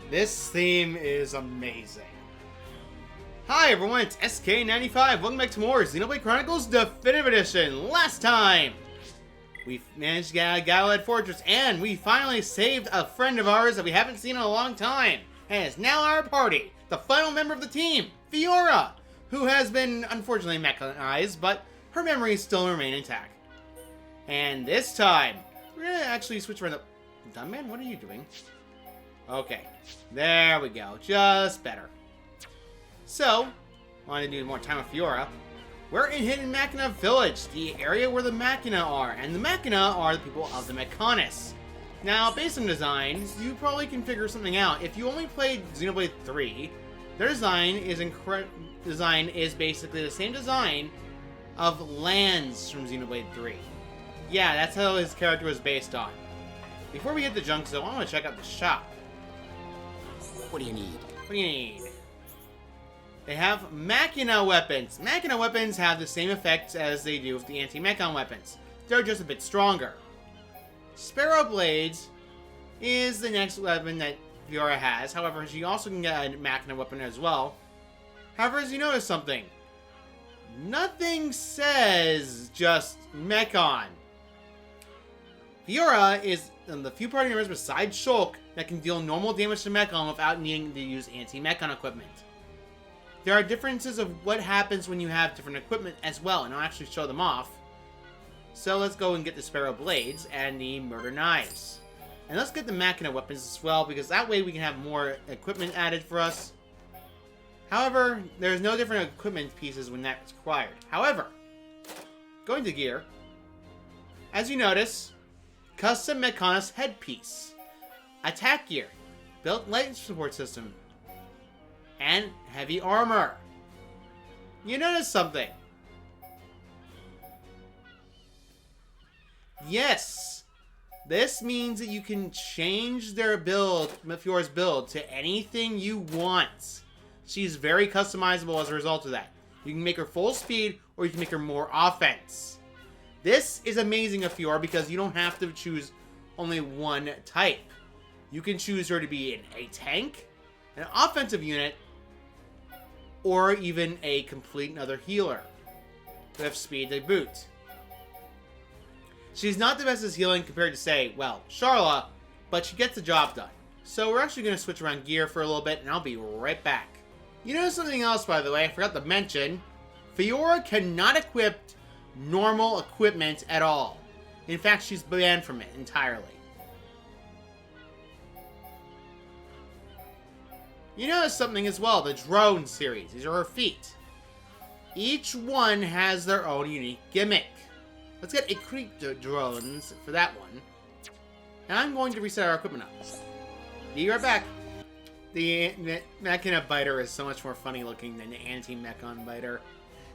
This theme is amazing. Hi everyone, it's SK95. Welcome back to more Xenoblade Chronicles Definitive Edition. Last time, we managed to get out of Gallad Fortress, and we finally saved a friend of ours that we haven't seen in a long time. And it's now our party, the final member of the team, Fiora, who has been unfortunately mechanized, but her memories still remain intact. And this time, we're gonna actually switch around the... Dumbman, what are you doing? Okay, there we go, just better. So, wanted to do more time with Fiora. We're in Hidden Machina Village, the area where the Machina are, and the Machina are the people of the Mechonis. Now, based on design, you probably can figure something out. If you only played Xenoblade 3, their design is basically the same design of Lands from Xenoblade 3. Yeah, that's how his character was based on. Before we hit the junk zone, I want to check out the shop. What do you need? What do you need? They have Machina weapons. Machina weapons have the same effects as they do with the anti-Mechon weapons. They're just a bit stronger. Sparrow Blades is the next weapon that Fiora has. However, she also can get a Machina weapon as well. However, as you notice something, nothing says just Mechon. Fiora is the few party members besides Shulk that can deal normal damage to Mechon without needing to use anti-Mechon equipment. There are differences of what happens when you have different equipment as well, and I'll actually show them off. So let's go and get the Sparrow Blades and the Murder Knives. And let's get the Machina weapons as well, because that way we can have more equipment added for us. However, there's no different equipment pieces when that's required. However, going to gear, as you notice, custom Mechonis headpiece, attack gear, built light support system, and heavy armor. You notice something? Yes! This means that you can change their build, Fiora's build, to anything you want. She's very customizable as a result of that. You can make her full speed, or you can make her more offense. This is amazing of Fiora because you don't have to choose only one type. You can choose her to be a tank, an offensive unit, or even a complete another healer with speed to boot. She's not the best at healing compared to, say, well, Charla, but she gets the job done. So we're actually going to switch around gear for a little bit, and I'll be right back. You know something else, by the way, I forgot to mention. Fiora cannot equip normal equipment at all. In fact, she's banned from it entirely. You notice something as well, the drone series. These are her feet. Each one has their own unique gimmick. Let's get a creep drones for that one. And I'm going to reset our equipment up. Be right back. The Machina Biter is so much more funny looking than the anti-Mechon Biter.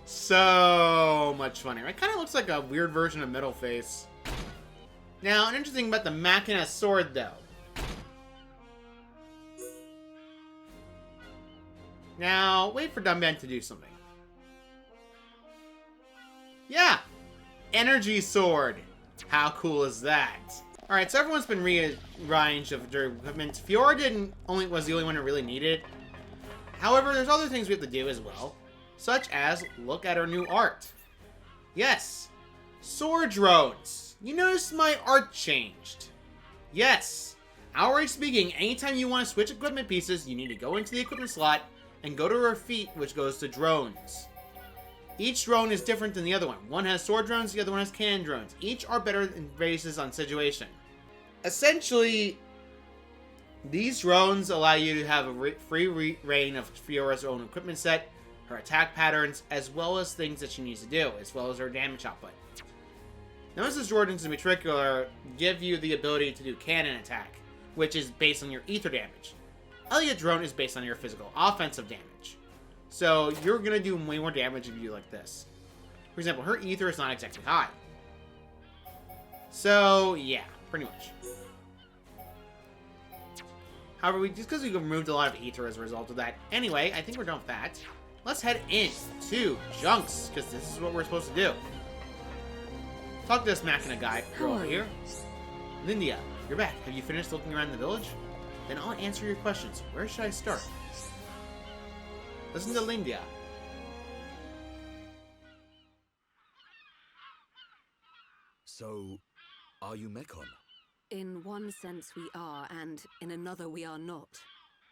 So much funnier. It kind of looks like a weird version of Middle Face. Now, an interesting about the Machina sword, though. Now, wait for Dumben to do something. Yeah! Energy Sword! How cool is that? Alright, so everyone's been rearranged of their equipment. Fiora was the only one who really needed it. However, there's other things we have to do as well. Such as, look at our new art. Yes! Sword drones! You notice my art changed. Yes! Outright speaking, anytime you want to switch equipment pieces, you need to go into the equipment slot and go to her feet, which goes to drones. Each drone is different than the other one. One has sword drones, the other one has cannon drones. Each are better in basis on situation. Essentially, these drones allow you to have a free reign of Fiora's own equipment set, her attack patterns, as well as things that she needs to do, as well as her damage output. Nemesis Jordans in particular give you the ability to do cannon attack, which is based on your ether damage. Elliot Drone is based on your physical offensive damage. So you're going to do way more damage if you do like this. For example, her ether is not exactly high. So, yeah, pretty much. However, just because we removed a lot of ether as a result of that. Anyway, I think we're done with that. Let's head into Junks, because this is what we're supposed to do. Talk to this Machina guy. Girl over here. Lindia, you're back. Have you finished looking around the village? Then I'll answer your questions. Where should I start? Listen to Lindia. So, are you Mechon? In one sense we are, and in another we are not.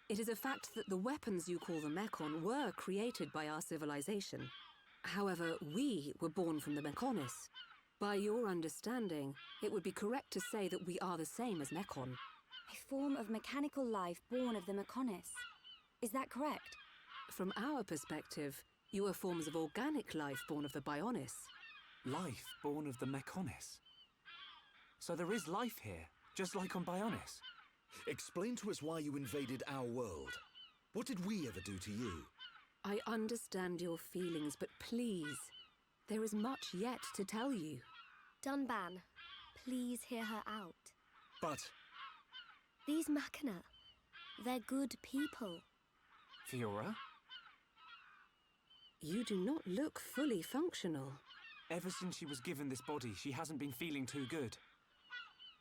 It is a fact that the weapons you call the Mechon were created by our civilization. However, we were born from the Mechonis. By your understanding, it would be correct to say that we are the same as Mechon. A form of mechanical life born of the Mechonis. Is that correct? From our perspective, you are forms of organic life born of the Bionis. Life born of the Mechonis. So there is life here, just like on Bionis. Explain to us why you invaded our world. What did we ever do to you? I understand your feelings, but please, there is much yet to tell you. Dunban, please hear her out. But... These Machina, they're good people. Fiora? You do not look fully functional. Ever since she was given this body, she hasn't been feeling too good.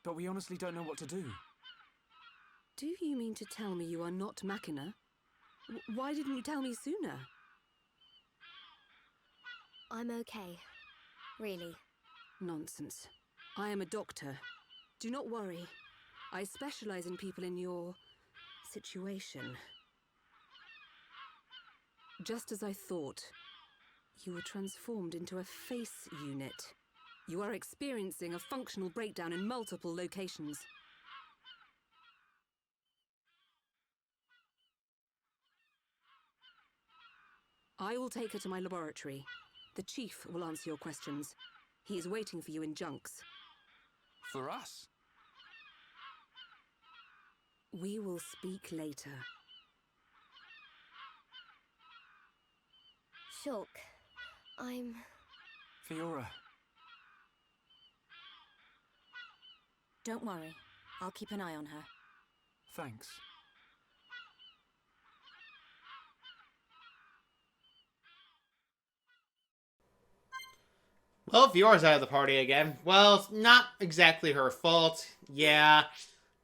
But we honestly don't know what to do. Do you mean to tell me you are not Machina? Why didn't you tell me sooner? I'm okay. Really. Nonsense. I am a doctor. Do not worry. I specialize in people in your situation. Just as I thought, you were transformed into a face unit. You are experiencing a functional breakdown in multiple locations. I will take her to my laboratory. The Chief will answer your questions. He is waiting for you in Junks. For us? We will speak later. Shulk, I'm... Fiora. Don't worry. I'll keep an eye on her. Thanks. Well, Fiora's out of the party again. Well, it's not exactly her fault. Yeah.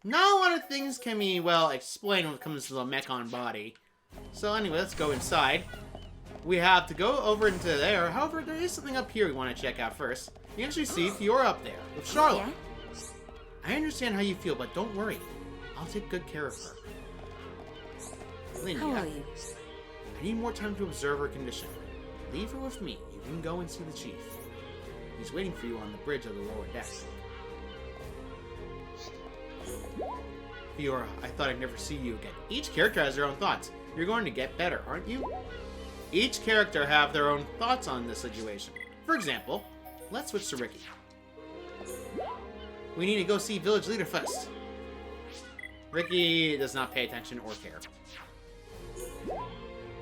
Not a lot of things can be, well, explained when it comes to the Mechon body. So anyway, let's go inside. We have to go over into there. However, there is something up here we want to check out first. You can actually see Fiora up there with Charlotte. Yeah? I understand how you feel, but don't worry. I'll take good care of her. Lindia, How are you? I need more time to observe her condition. Leave her with me. You can go and see the Chief. He's waiting for you on the bridge of the lower deck. Fiora, I thought I'd never see you again. Each character has their own thoughts. You're going to get better, aren't you? Each character have their own thoughts on this situation. For example, let's switch to Ricky. We need to go see village leader first. Ricky does not pay attention or care.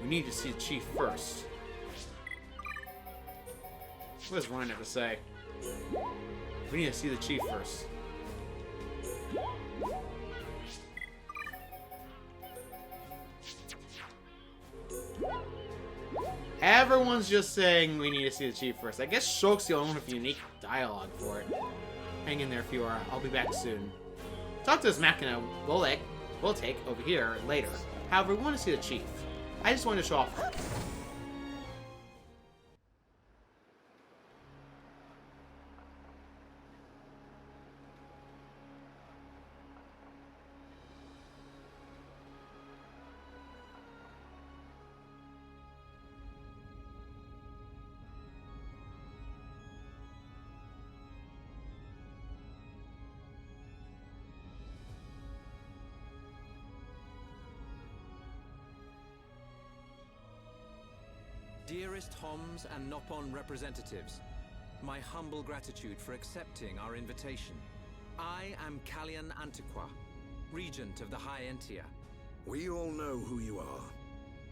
We need to see the Chief first. What does Ryan have to say? We need to see the Chief first. Everyone's just saying we need to see the Chief first. I guess Shulk's the only one with unique dialogue for it. Hang in there, Fiora. I'll be back soon. Talk to this Machina we'll take over here later. However, we want to see the Chief. I just wanted to show off. Dearest Homs and Nopon representatives, my humble gratitude for accepting our invitation. I am Kalian Antiqua, Regent of the High Entia. We all know who you are.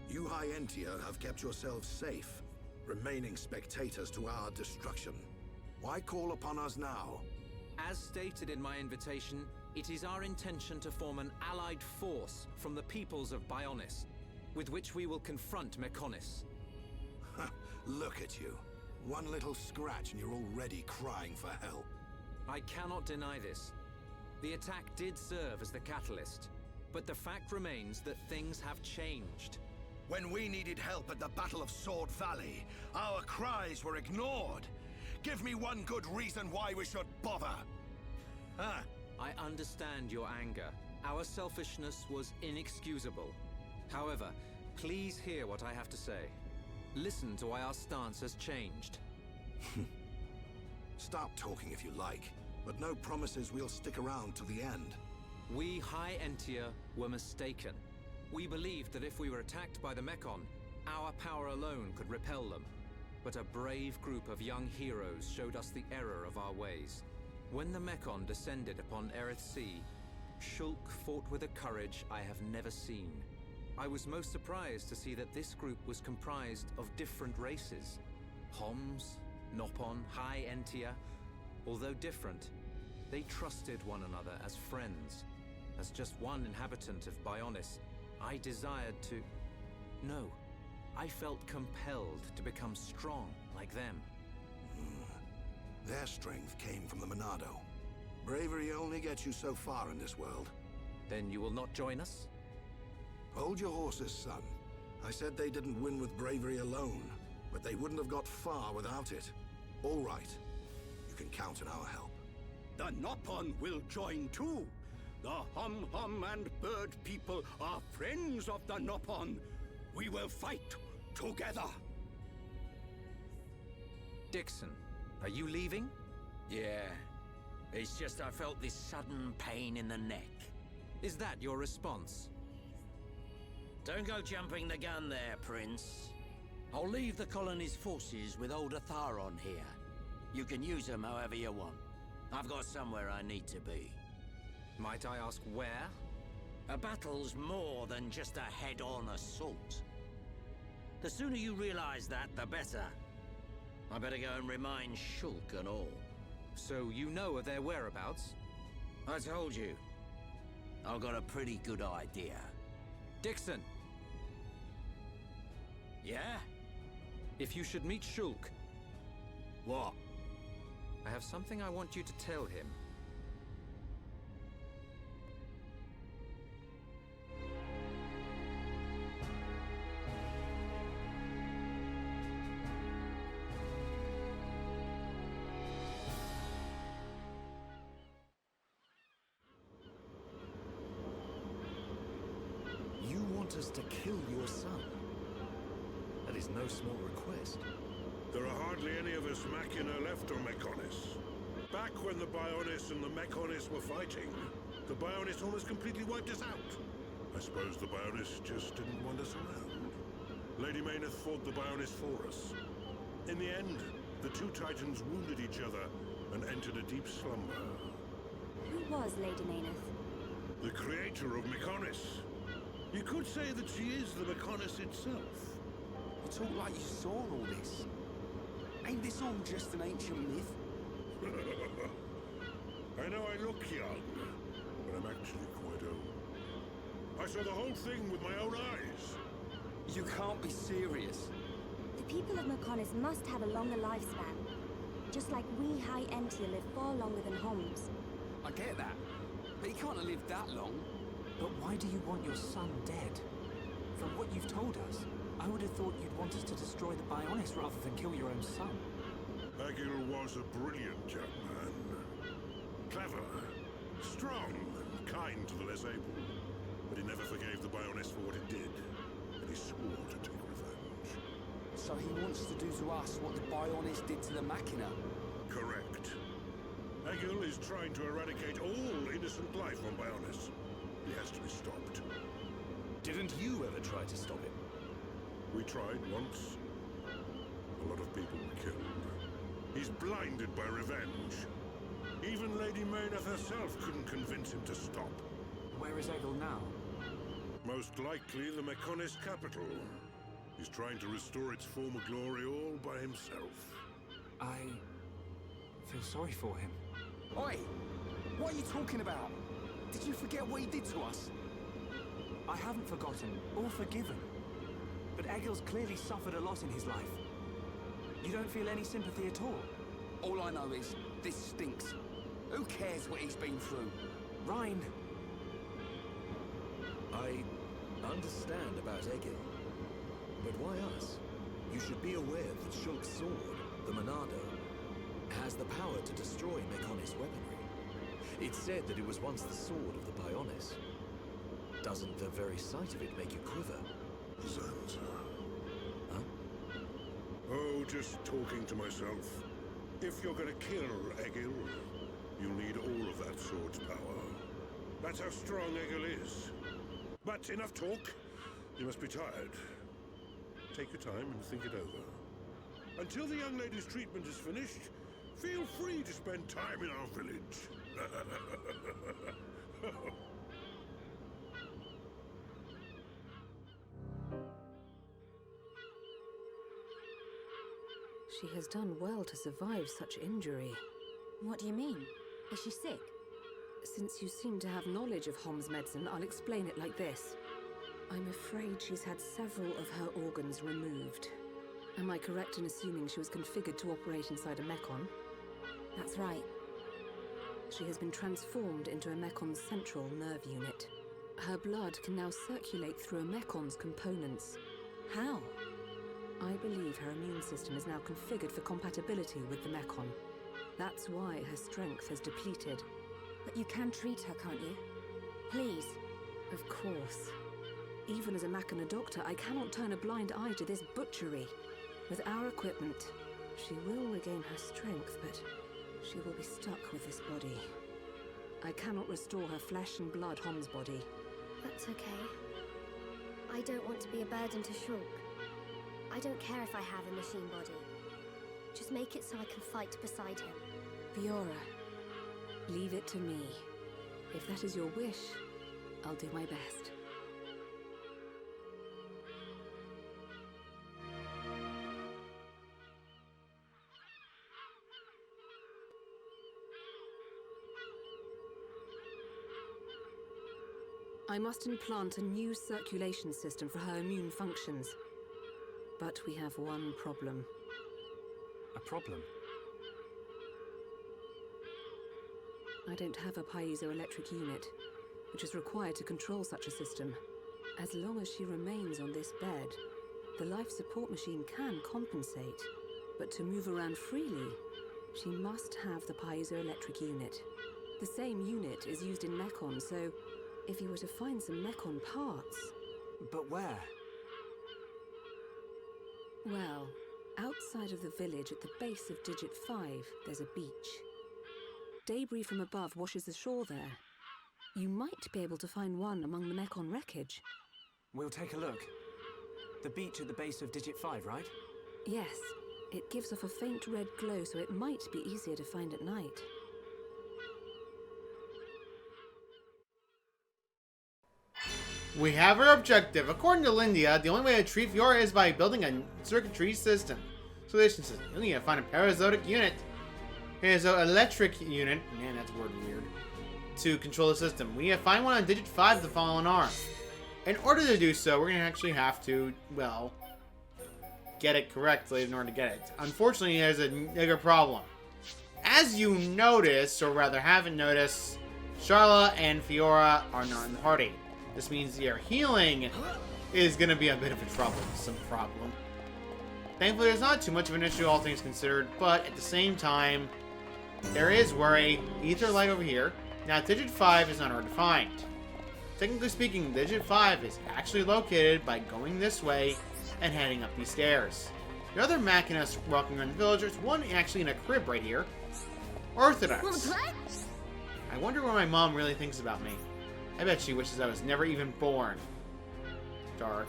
You High Entia have kept yourselves safe, remaining spectators to our destruction. Why call upon us now? As stated in my invitation, it is our intention to form an allied force from the peoples of Bionis, with which we will confront Mechonis. Look at you. One little scratch and you're already crying for help. I cannot deny this. The attack did serve as the catalyst. But the fact remains that things have changed. When we needed help at the Battle of Sword Valley, our cries were ignored. Give me one good reason why we should bother. Huh? I understand your anger. Our selfishness was inexcusable. However, please hear what I have to say. Listen to why our stance has changed. Stop talking if you like, but no promises we'll stick around to the end. We High Entia were mistaken. We believed that if we were attacked by the Mechon, our power alone could repel them. But a brave group of young heroes showed us the error of our ways. When the Mechon descended upon Erith Sea, Shulk fought with a courage I have never seen. I was most surprised to see that this group was comprised of different races. Homs, Nopon, High Entia. Although different, they trusted one another as friends. As just one inhabitant of Bionis, I desired to... No, I felt compelled to become strong like them. Their strength came from the Monado. Bravery only gets you so far in this world. Then you will not join us? Hold your horses, son. I said they didn't win with bravery alone, but they wouldn't have got far without it. All right. You can count on our help. The Nopon will join too. The Hum and Bird people are friends of the Nopon. We will fight together. Dixon, are you leaving? Yeah. It's just I felt this sudden pain in the neck. Is that your response? Don't go jumping the gun there, Prince. I'll leave the colony's forces with old Atharon here. You can use them however you want. I've got somewhere I need to be. Might I ask where? A battle's more than just a head-on assault. The sooner you realize that, the better. I better go and remind Shulk and all. So you know of their whereabouts? I told you. I've got a pretty good idea. Dixon! Yeah? If you should meet Shulk, What? I have something I want you to tell him. You want us to kill your son? That is no small request. There are hardly any of us Machina left on Mechonis. Back when the Bionis and the Mechonis were fighting, the Bionis almost completely wiped us out. I suppose the Bionis just didn't want us around. Lady Mayneth fought the Bionis for us. In the end, the two Titans wounded each other and entered a deep slumber. Who was Lady Mayneth? The creator of Mechonis. You could say that she is the Mechonis itself. You talk like you saw all this. Ain't this all just an ancient myth? I know I look young, but I'm actually quite old. I saw the whole thing with my own eyes. You can't be serious. The people of Mechonis must have a longer lifespan. Just like we High Entia live far longer than Homs. I get that. But he can't have lived that long. But why do you want your son dead? From what you've told us, I would have thought you'd want us to destroy the Bionis rather than kill your own son. Agil was a brilliant young man. Clever, strong, and kind to the less able. But he never forgave the Bionis for what it did, and he swore to take revenge. So he wants to do to us what the Bionis did to the Machina. Correct. Agil is trying to eradicate all innocent life on Bionis. He has to be stopped. Didn't you ever try to stop him? We tried once. A lot of people were killed. He's blinded by revenge. Even Lady Mayneth herself couldn't convince him to stop. Where is Egil now? Most likely the Mechonis capital. He's trying to restore its former glory all by himself. I feel sorry for him. Oi! What are you talking about? Did you forget what he did to us? I haven't forgotten or forgiven. But Egil's clearly suffered a lot in his life. You don't feel any sympathy at all? All I know is, this stinks. Who cares what he's been through? Rhine! I understand about Egil. But why us? You should be aware that Shulk's sword, the Monado, has the power to destroy Mechonis weaponry. It's said that it was once the sword of the Bionis. Doesn't the very sight of it make you quiver? Zanza. Huh? Oh, just talking to myself. If you're gonna kill Egil, you'll need all of that sword's power. That's how strong Egil is. But enough talk. You must be tired. Take your time and think it over. Until the young lady's treatment is finished, feel free to spend time in our village. She has done well to survive such injury. What do you mean? Is she sick? Since you seem to have knowledge of Hom's medicine, I'll explain it like this. I'm afraid she's had several of her organs removed. Am I correct in assuming she was configured to operate inside a Mechon? That's right. She has been transformed into a Mekon's central nerve unit. Her blood can now circulate through a Mekon's components. How? I believe her immune system is now configured for compatibility with the Mechon. That's why her strength has depleted. But you can treat her, can't you? Please. Of course. Even as a Machina doctor, I cannot turn a blind eye to this butchery. With our equipment, she will regain her strength, but she will be stuck with this body. I cannot restore her flesh and blood Hom's body. That's okay. I don't want to be a burden to Shulk. I don't care if I have a machine body. Just make it so I can fight beside him. Fiora, leave it to me. If that is your wish, I'll do my best. I must implant a new circulation system for her immune functions. But we have one problem. A problem? I don't have a piezoelectric unit, which is required to control such a system. As long as she remains on this bed, the life support machine can compensate. But to move around freely, she must have the piezoelectric unit. The same unit is used in Mechon, so if you were to find some Mechon parts... But where? Well, outside of the village at the base of Digit 5, there's a beach. Debris from above washes ashore there. You might be able to find one among the Mechon wreckage. We'll take a look. The beach at the base of Digit 5, right? Yes. It gives off a faint red glow, so it might be easier to find at night. We have our objective. According to Lindia, the only way to treat Fiora is by building a circuitry system. Solution system. You need to find a parazotic unit. Piezoelectric unit. Man, that's word weird. To control the system. We need to find one on Digit 5 of the fallen arm. In order to do so, we're going to actually have to, well, get it correctly in order to get it. Unfortunately, there's a bigger problem. As you notice, or rather haven't noticed, Sharla and Fiora are not in the party. This means your healing is going to be a bit of a troublesome problem. Thankfully, there's not too much of an issue, all things considered, but at the same time, there is worry. Ether light over here. Now, Digit 5 is not hard to find. Technically speaking, Digit 5 is actually located by going this way and heading up these stairs. The other Machinas walking around the village, there's one actually in a crib right here. Orthodox. I wonder what my mom really thinks about me. I bet she wishes I was never even born. Dark.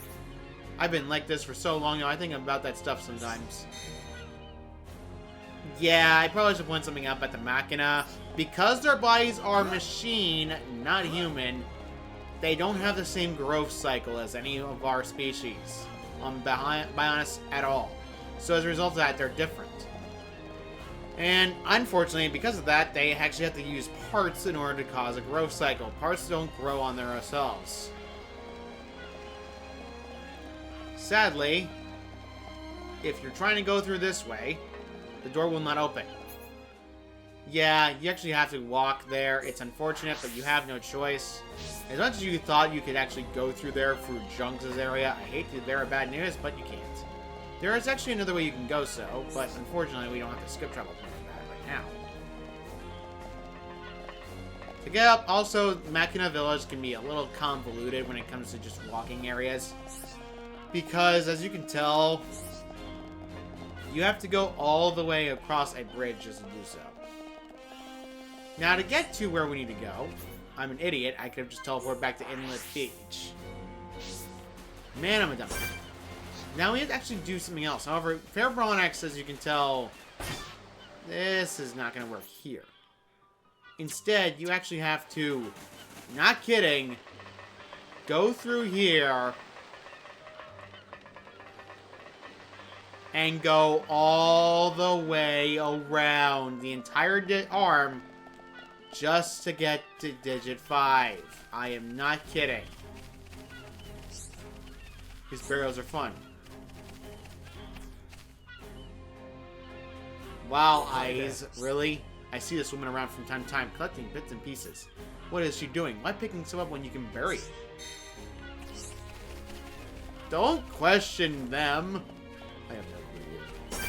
I've been like this for so long now, I think about that stuff sometimes. Yeah, I probably should point something up at the Machina. Because their bodies are machine, not human, they don't have the same growth cycle as any of our species on Bionis at all. So as a result of that, they're different. And unfortunately, because of that, they actually have to use parts in order to cause a growth cycle. Parts don't grow on their ourselves. Sadly, if you're trying to go through this way, the door will not open. Yeah, you actually have to walk there. It's unfortunate, but you have no choice. As much as you thought you could actually go through there through Junks' area, I hate to bear bad news, but you can't. There is actually another way you can go so, but unfortunately we don't have to skip travel point for that right now. To get up, also, Machina Village can be a little convoluted when it comes to just walking areas. Because, as you can tell, you have to go all the way across a bridge just to do so. Now, to get to where we need to go, I'm an idiot. I could have just teleported back to Inlet Beach. Man, I'm a dummy. Now we have to actually do something else. However, Fairbronics, as you can tell, this is not going to work here. Instead, you actually have to, not kidding, go through here and go all the way around the entire arm just to get to Digit 5. I am not kidding. These burials are fun. Wow, eyes, really? I see this woman around from time to time, collecting bits and pieces. What is she doing? Why picking some up when you can bury it? Don't question them. I have no clue.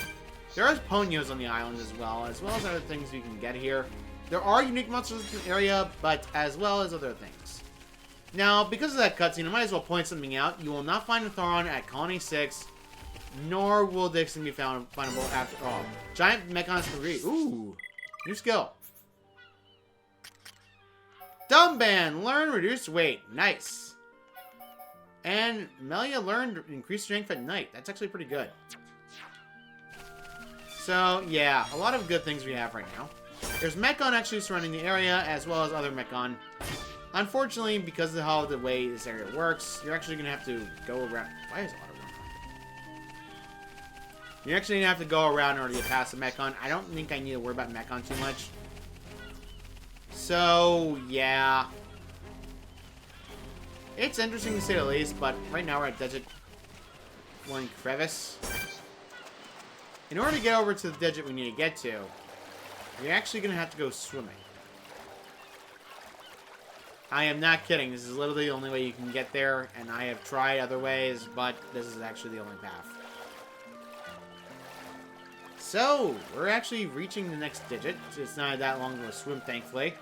There are ponios on the island as well as other things you can get here. There are unique monsters in the area, but as well as other things. Now, because of that cutscene, I might as well point something out. You will not find a Thoron at Colony 6, nor will Dixon be findable after all. Giant Mechonis 3. Ooh. New skill. Dumbband. Learn reduced weight. Nice. And Melia learned increased strength at night. That's actually pretty good. So, yeah. A lot of good things we have right now. There's Mechon actually surrounding the area, as well as other Mechon. Unfortunately, because of how the way this area works, you're actually going to have to go around... Why is auto run? You're actually going to have to go around in order to get past the Mechon. I don't think I need to worry about Mechon too much. So, yeah. It's interesting to say the least, but right now we're at Digit 1 Crevice. In order to get over to the Digit we need to get to, you're actually going to have to go swimming. I am not kidding. This is literally the only way you can get there, and I have tried other ways, but this is actually the only path. So, we're actually reaching the next Digit. It's not that long of a swim, thankfully.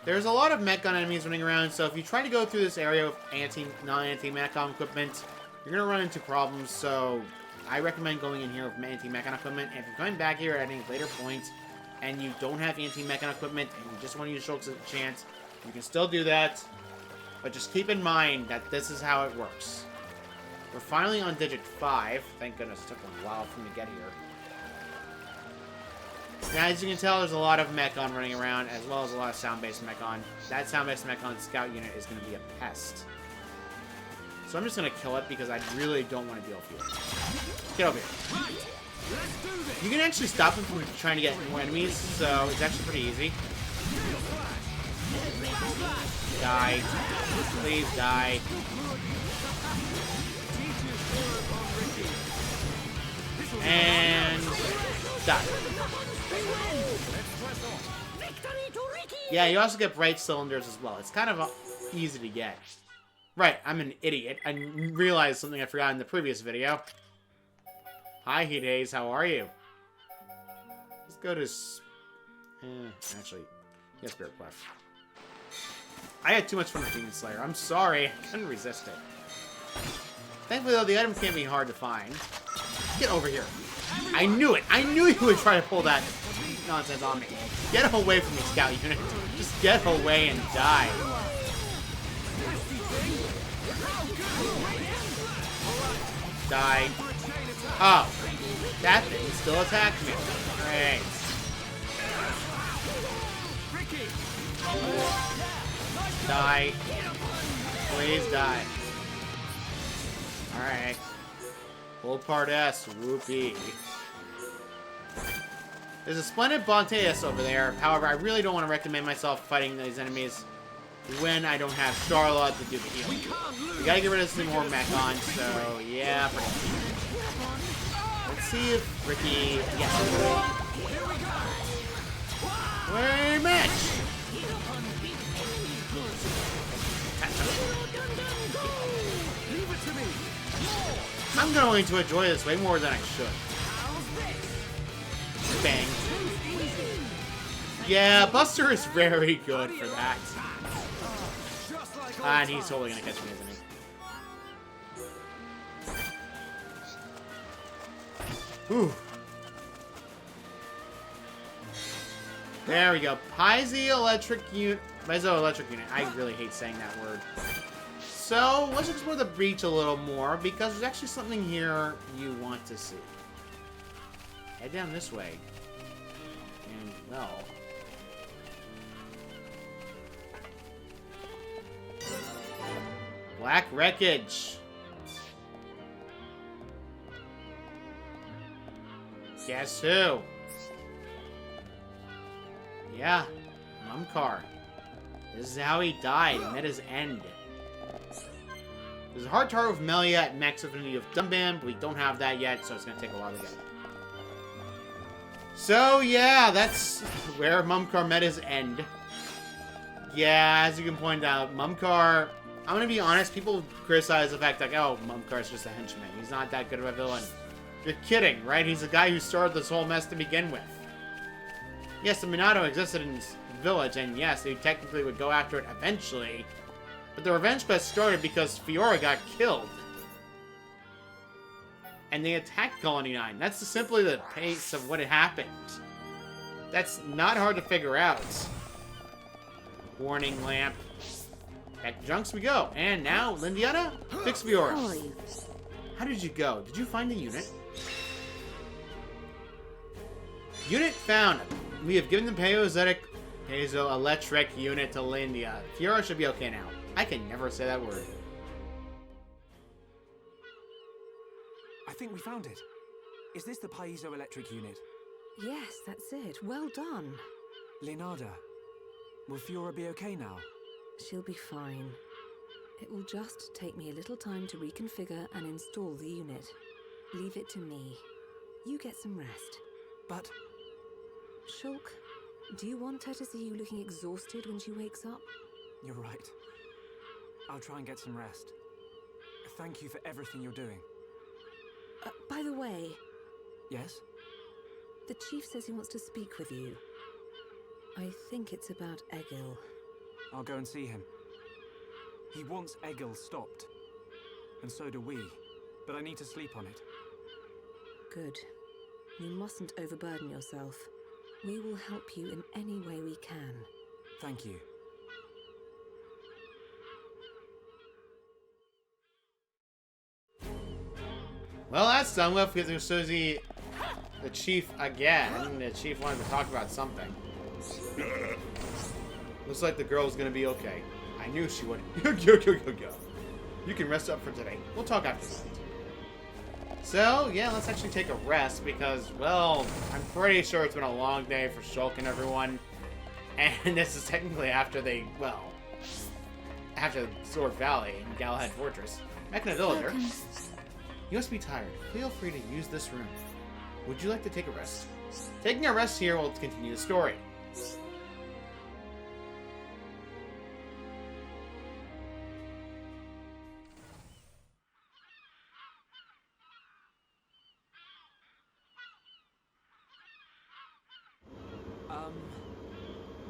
There's a lot of Mechon enemies running around, so if you try to go through this area with non-anti-Mechon equipment, you're going to run into problems, so I recommend going in here with anti-Mechon equipment. And if you're coming back here at any later point, and you don't have anti-Mechon equipment, and you just want to use Shulk's chance, you can still do that, but just keep in mind that this is how it works. We're finally on Digit 5. Thank goodness it took a while for me to get here. Now, as you can tell, there's a lot of Mechon running around, as well as a lot of sound-based Mechon. That sound-based Mechon scout unit is going to be a pest. So I'm just going to kill it, because I really don't want to deal with you. Get over here. You can actually stop him from trying to get more enemies, so it's actually pretty easy. Die. Please die. And die. Yeah, you also get bright cylinders as well. It's kind of easy to get. Right, I'm an idiot. I realized something I forgot in the previous video. Hi, Heat Haze, how are you? Let's go to... actually, yes, Spirit Quest. I had too much fun with Demon Slayer. I'm sorry, I couldn't resist it. Thankfully, though, the items can't be hard to find. Get over here. I knew it! I knew you would try to pull that nonsense on me. Get away from me, Scout Unit. Just get away and die. Die. Oh. That thing still attacked me. Great. Die. Please die. Alright. Full part S. Whoopee. There's a splendid Bonteus over there. However, I really don't want to recommend myself fighting these enemies when I don't have Charlotte to do the healing. We gotta get rid of some more Mechon, so yeah. Let's see if Ricky... Yes. Way match! Leave it to me. I'm going to enjoy this way more than I should. Bang. Yeah, Buster is very good for that. And he's totally gonna catch me, isn't he? Whew. There we go. Piezoelectric unit. I really hate saying that word. So, let's explore the breach a little more, because there's actually something here you want to see. Head down this way. And, well... Black wreckage. Guess who? Yeah, Mumkar. This is how he died, and met his end. There's a hard target with Melia at max affinity of Dumban, but we don't have that yet, so it's gonna take a while to get. So yeah, that's where Mumkar met his end. Yeah, as you can point out, Mumkar... I'm gonna be honest, people criticize the fact like, oh, Mumkar's just a henchman. He's not that good of a villain. You're kidding, right? He's the guy who started this whole mess to begin with. Yes, the Minato existed in this village, and yes, they technically would go after it eventually. But the revenge quest started because Fiora got killed. And they attacked Colony 9. That's simply the pace of what had happened. That's not hard to figure out. Warning lamp. Back to Junks we go. And now, Lindiana, fix Fiora. How are you? How did you go? Did you find the unit? Unit found. We have given the piezoelectric unit to Lindia. Fiora should be okay now. I can never say that word. I think we found it. Is this the piezoelectric unit? Yes, that's it. Well done. Leonarda, will Fiora be okay now? She'll be fine. It will just take me a little time to reconfigure and install the unit. Leave it to me. You get some rest. But... Shulk, do you want her to see you looking exhausted when she wakes up? You're right. I'll try and get some rest. Thank you for everything you're doing. By the way... Yes? The chief says he wants to speak with you. I think it's about Egil. I'll go and see him. He wants Egil stopped. And so do we. But I need to sleep on it. Good. You mustn't overburden yourself. We will help you in any way we can. Thank you. Well, that's done with because there's Susie, the chief again. The chief wanted to talk about something. Looks like the girl's gonna be okay. I knew she would. You can rest up for today. We'll talk after that. So, yeah, let's actually take a rest because, well, I'm pretty sure it's been a long day for Shulk and everyone. And this is technically after they, well, after Sword Valley and Galahad Fortress. Mechna Villager. You must be tired. Feel free to use this room. Would you like to take a rest? Taking a rest here will continue the story.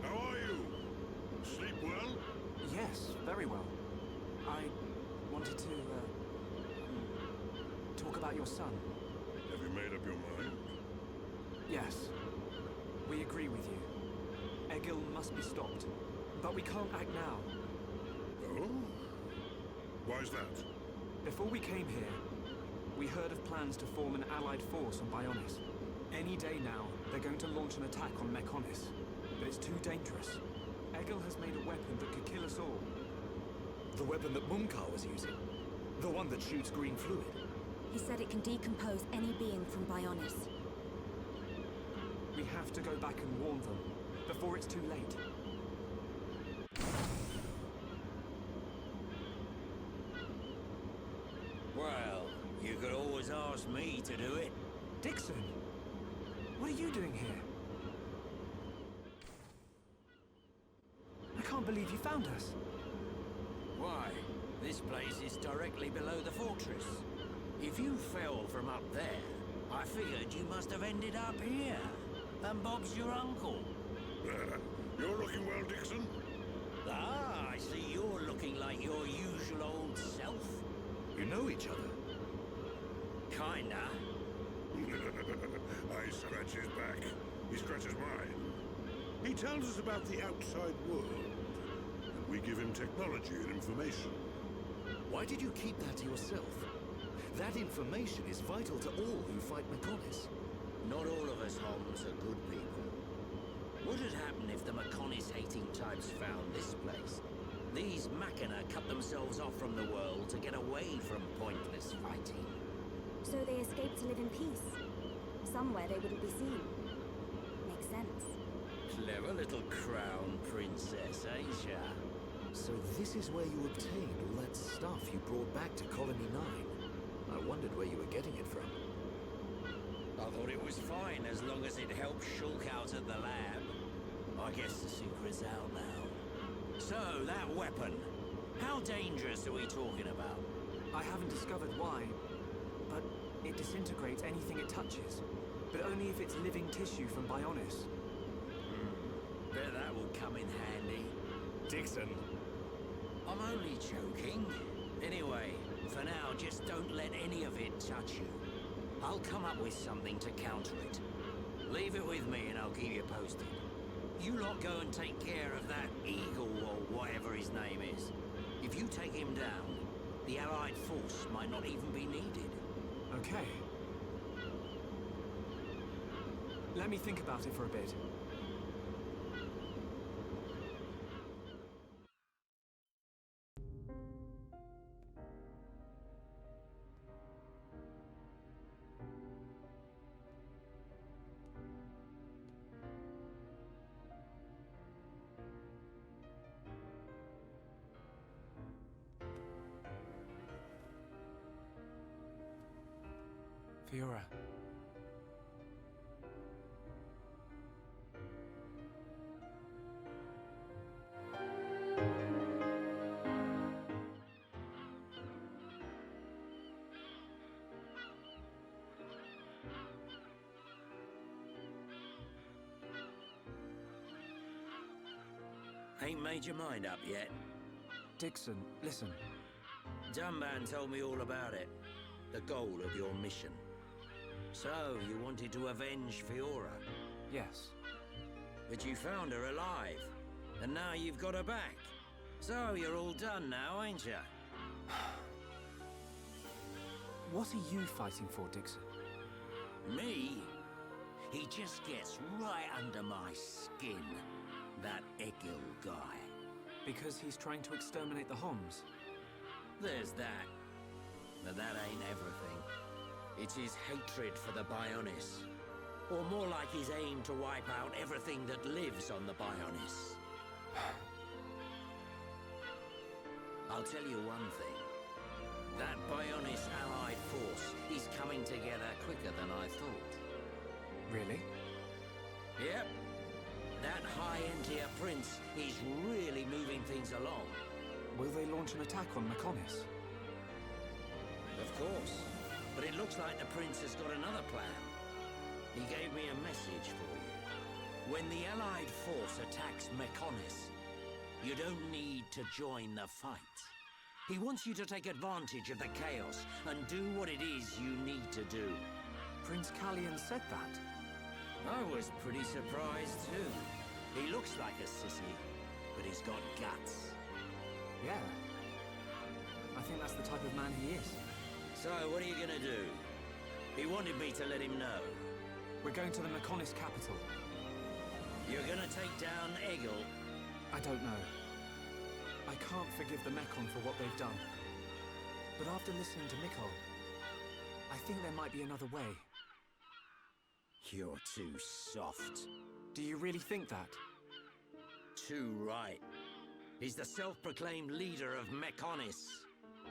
How are you? Sleep well? Yes, very well. I wanted to, talk about your son. Have you made up your mind? Yes. We agree with you. Egil must be stopped. But we can't act now. Oh? Why is that? Before we came here, we heard of plans to form an allied force on Bionis. Any day now, they're going to launch an attack on Mechonis. But it's too dangerous. Egil has made a weapon that could kill us all. The weapon that Mumkar was using? The one that shoots green fluid? He said it can decompose any being from Bionis. We have to go back and warn them, before it's too late. Well, you could always ask me to do it. Dixon! What are you doing here? can't believe you found us. Why? This place is directly below the fortress. If you fell from up there, I figured you must have ended up here. And Bob's your uncle. You're looking well, Dixon. Ah, I see you're looking like your usual old self. You know each other? Kinda. I scratch his back. He scratches mine. He tells us about the outside world, and we give him technology and information. Why did you keep that to yourself? That information is vital to all who fight Mechonis. Not all of us Homs are good people. What would happen if the Mechonis-hating types found this place? These Machina cut themselves off from the world to get away from pointless fighting. So they escaped to live in peace. Somewhere they wouldn't be seen. Makes sense. Clever little crown princess, ain't ya? So this is where you obtained all that stuff you brought back to Colony 9. I wondered where you were getting it from. I thought it was fine as long as it helped Shulk out at the lab. I guess the secret's out now. So, that weapon. How dangerous are we talking about? I haven't discovered why, but it disintegrates anything it touches. But only if it's living tissue from Bionis. Bet that would come in handy. Dixon. I'm only joking. Anyway, for now, just don't let any of it touch you. I'll come up with something to counter it. Leave it with me and I'll keep you posted. You lot go and take care of that Eagle or whatever his name is. If you take him down, the Allied force might not even be needed. Okay. Let me think about it for a bit. Fiora. Ain't made your mind up yet? Dixon, listen. Dunban told me all about it. The goal of your mission. So, you wanted to avenge Fiora? Yes. But you found her alive. And now you've got her back. So, you're all done now, ain't ya? What are you fighting for, Dixon? Me? He just gets right under my skin. That Egil guy. Because he's trying to exterminate the Homs? There's that. But that ain't everything. It's his hatred for the Bionis. Or more like his aim to wipe out everything that lives on the Bionis. I'll tell you one thing. That Bionis allied force is coming together quicker than I thought. Really? Yep. That high-end-tier prince is really moving things along. Will they launch an attack on Mechonis? Of course. But it looks like the prince has got another plan. He gave me a message for you. When the allied force attacks Mechonis, you don't need to join the fight. He wants you to take advantage of the chaos and do what it is you need to do. Prince Callian said that? I was pretty surprised too. He looks like a sissy, but he's got guts. Yeah. I think that's the type of man he is. So, what are you gonna do? He wanted me to let him know. We're going to the Mechonis capital. You're gonna take down Egil? I don't know. I can't forgive the Mechon for what they've done. But after listening to Miqols, I think there might be another way. You're too soft. Do you really think that? Too right. He's the self-proclaimed leader of Mechonis.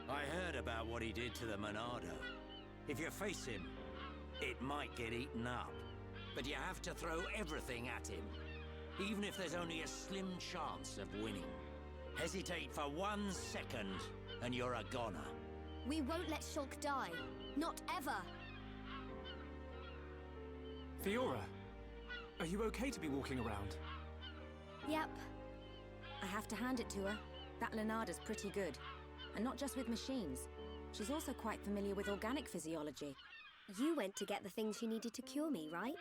I heard about what he did to the Monado. If you face him, it might get eaten up. But you have to throw everything at him, even if there's only a slim chance of winning. Hesitate for 1 second, and you're a goner. We won't let Shulk die. Not ever. Fiora, are you okay to be walking around? Yep. I have to hand it to her. That Lunada's pretty good. And not just with machines. She's also quite familiar with organic physiology. You went to get the things she needed to cure me, right?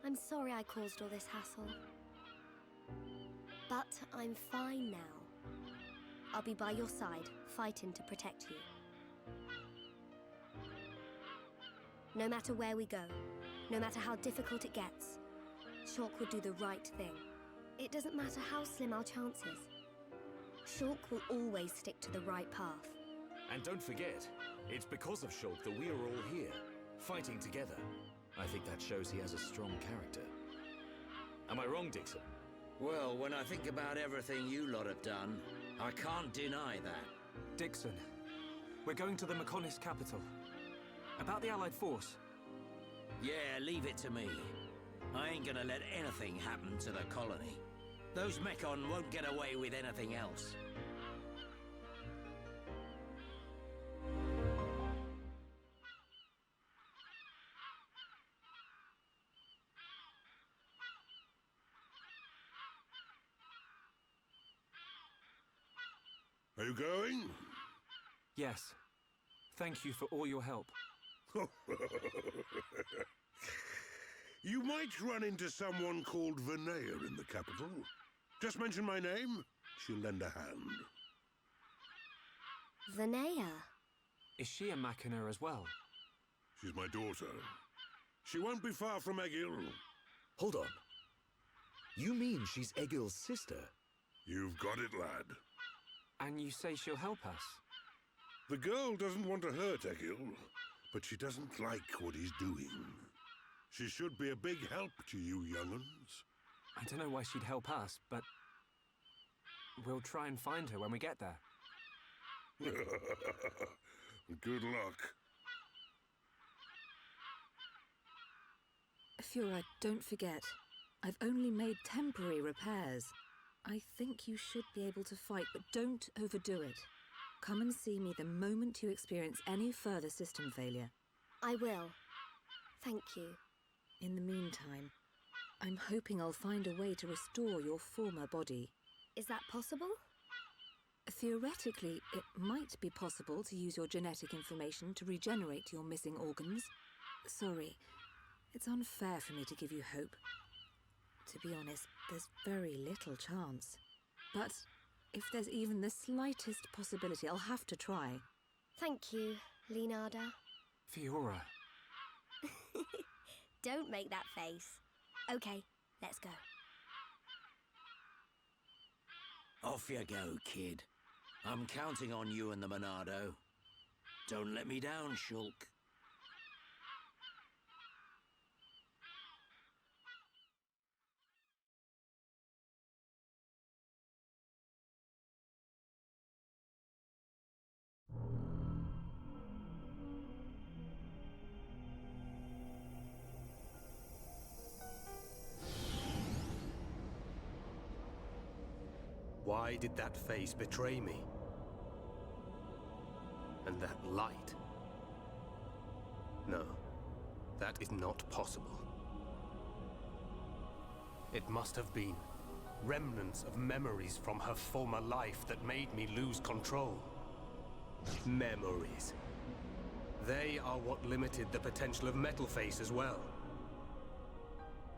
I'm sorry I caused all this hassle. But I'm fine now. I'll be by your side, fighting to protect you. No matter where we go, no matter how difficult it gets, Shulk will do the right thing. It doesn't matter how slim our chances. Shulk will always stick to the right path. And don't forget, it's because of Shulk that we are all here, fighting together. I think that shows he has a strong character. Am I wrong, Dixon? Well, when I think about everything you lot have done, I can't deny that. Dixon, we're going to the Mechonis capital. About the Allied force. Yeah, leave it to me. I ain't gonna let anything happen to the colony. Those Mechon won't get away with anything else. Are you going? Yes. Thank you for all your help. You might run into someone called Vinaya in the capital. Just mention my name, she'll lend a hand. Vinaya? Is she a Machina as well? She's my daughter. She won't be far from Egil. Hold on. You mean she's Egil's sister? You've got it, lad. And you say she'll help us? The girl doesn't want to hurt Egil, but she doesn't like what he's doing. She should be a big help to you young'uns. I don't know why she'd help us, but we'll try and find her when we get there. Good luck. Fiora, don't forget, I've only made temporary repairs. I think you should be able to fight, but don't overdo it. Come and see me the moment you experience any further system failure. I will. Thank you. In the meantime, I'm hoping I'll find a way to restore your former body. Is that possible? Theoretically, it might be possible to use your genetic information to regenerate your missing organs. Sorry, it's unfair for me to give you hope. To be honest, there's very little chance. But if there's even the slightest possibility, I'll have to try. Thank you, Leonarda. Fiora. Don't make that face. Okay, let's go. Off you go, kid. I'm counting on you and the Monado. Don't let me down, Shulk. Why did that face betray me? And that light? No, that is not possible. It must have been remnants of memories from her former life that made me lose control. Memories. They are what limited the potential of Metalface as well.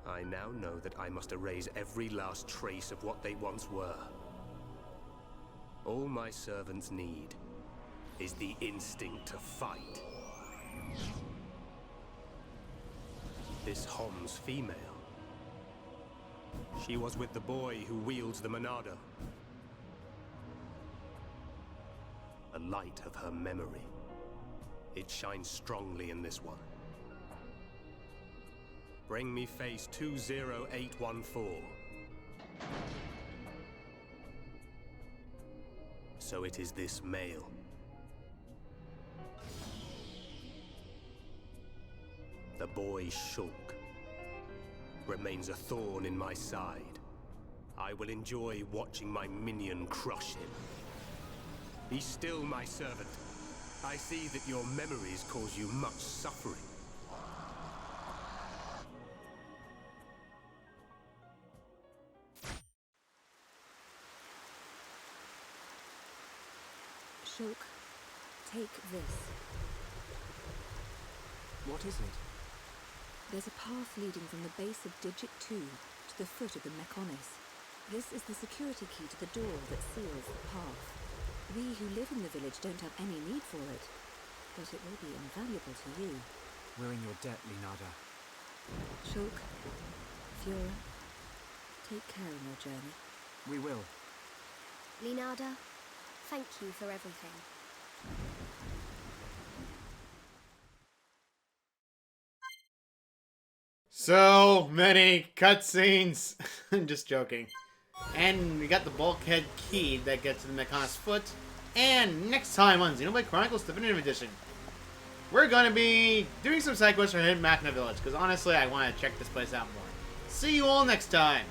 I now know that I must erase every last trace of what they once were. All my servants need is the instinct to fight. This Hom's female. She was with the boy who wields the Monado. The light of her memory. It shines strongly in this one. Bring me face 20814. So it is this male. The boy Shulk remains a thorn in my side. I will enjoy watching my minion crush him. Be still, my servant. I see that your memories cause you much suffering. Shulk, take this. What is it? There's a path leading from the base of Digit 2 to the foot of the Mechonis. This is the security key to the door that seals the path. We who live in the village don't have any need for it, but it will be invaluable to you. We're in your debt, Linada. Shulk, Fiora, take care on your journey. We will. Linada, thank you for everything. So many cutscenes. I'm just joking. And we got the bulkhead key that gets to the Mechonis foot. And next time on Xenoblade Chronicles Definitive Edition, we're gonna be doing some side quests for Hidden Machina Village, because honestly, I want to check this place out more. See you all next time.